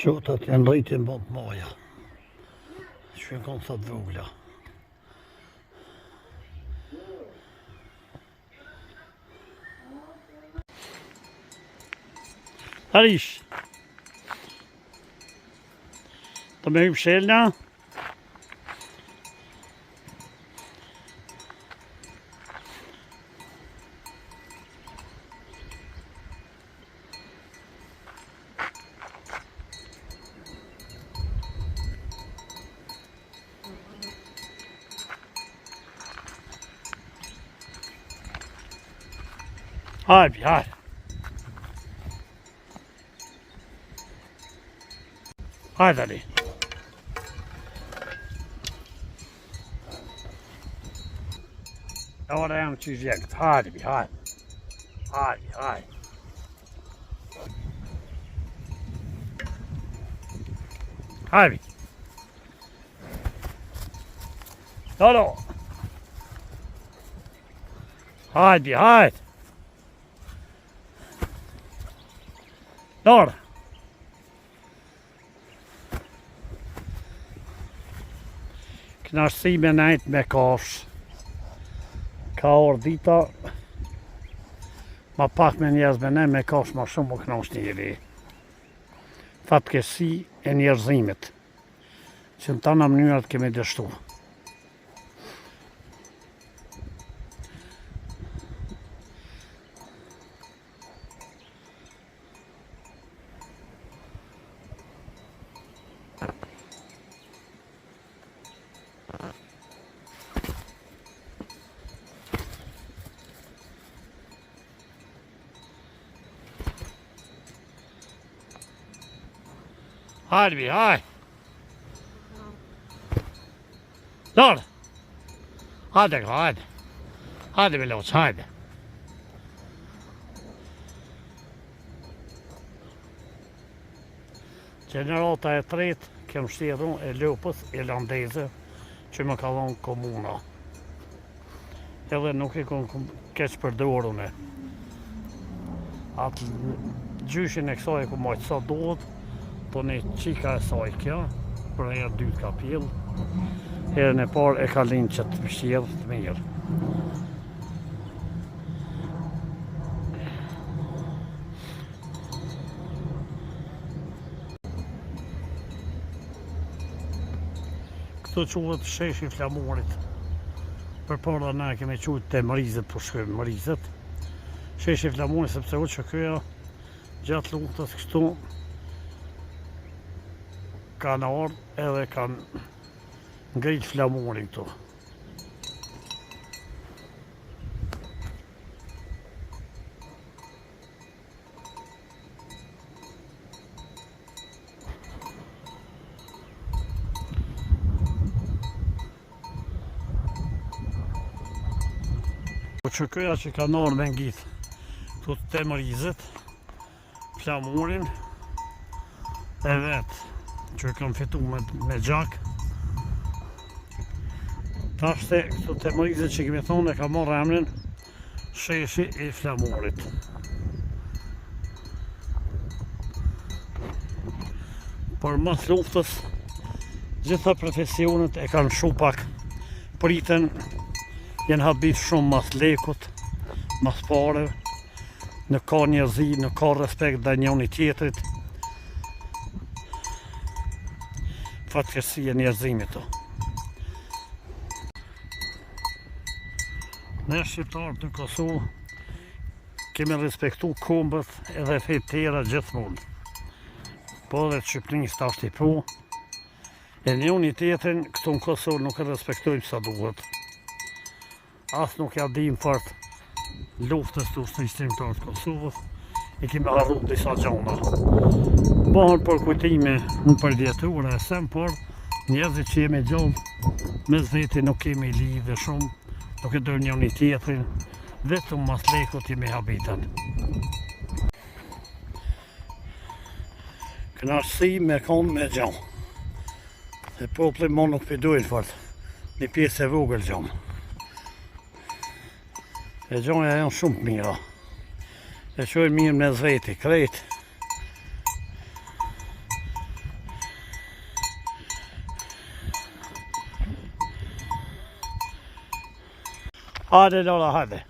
Shotat janë rritin bënd maja. Që në kanë thot vogla. Harish. Të me hypë shelna. Hajde, hajde. Hajde, Ali. Ora jam që zjekët. Hajde, hajde. Hajde, hajde. Hajde. Hallå. Hajde, hajde. Nora. Knashtësi me nejtë me kash. Ka orë dita. Ma pak me njerëz me nejtë me kash ma shumë më knasht njëri. Fatkesi e njerëzimit. Që në tana mënyrat kemi dështu. Hajde, hajde. Lord. Hajde, hajde. Hajde, Milos, hajde. Gjenerata e tretë, kem shtjerun e Lopës irlandeze që më ka dhonë komuna. Edhe nuk i kon keq përdorune. Atë gjyshin e kësaj ku majtë sa dohet, po një qika e saj kjo, për e dytë ka pjellë, herën e parë e ka linë që të pështjelë të mirë. Këto quhet sheshi flamurit. Për para na kemi quhet te Mërizet, po shkojmë Mërizet. Sheshi flamurit sepse u që këja gjatë luftës kështu kanë ardhë edhe kanë ngritë flamurin këtu. Po që këja që kanë ardhë me ngitë këtu te Mërizet, flamurin e vetë që kam fitu me gjak. Tashte këtu te Mërizet që kemi thonë e ka marrë emrin sheshi i flamurit. Por mas luftës gjitha profesionet e kanë shumë pak priten, jenë habit shumë mas lekut, mas pare, në ka njerëzi, në ka respekt dhe njëni tjetrit. Fatkesi e njerëzimit to. Ne shqiptarët në Kosovë kemi respektu kombët edhe fejt tjera gjithmonë. Po edhe Shqipërisë tash i po. E njëni tjetrin këtu në Kosovë nuk e respektojmë sa duhet. As nuk ja dim fort luftës të ushtristimtarët të Kosovës. I kemi harru disa gjona. Bëhen për kujtime në përvjetore e sem, por njerëzit që jemi gjallë me zveti nuk kemi lidhe shumë, nuk e dojnë njëni tjetrin, vetëm mas lekut jemi habitan. Knashtësi me konë me gjallë. E popli mo nuk përdojnë fort, një pjesë e vogël gjallë. E gjallëja janë shumë të mira. E qojnë mirë me zveti, krejt. Hajde Lola, hajde.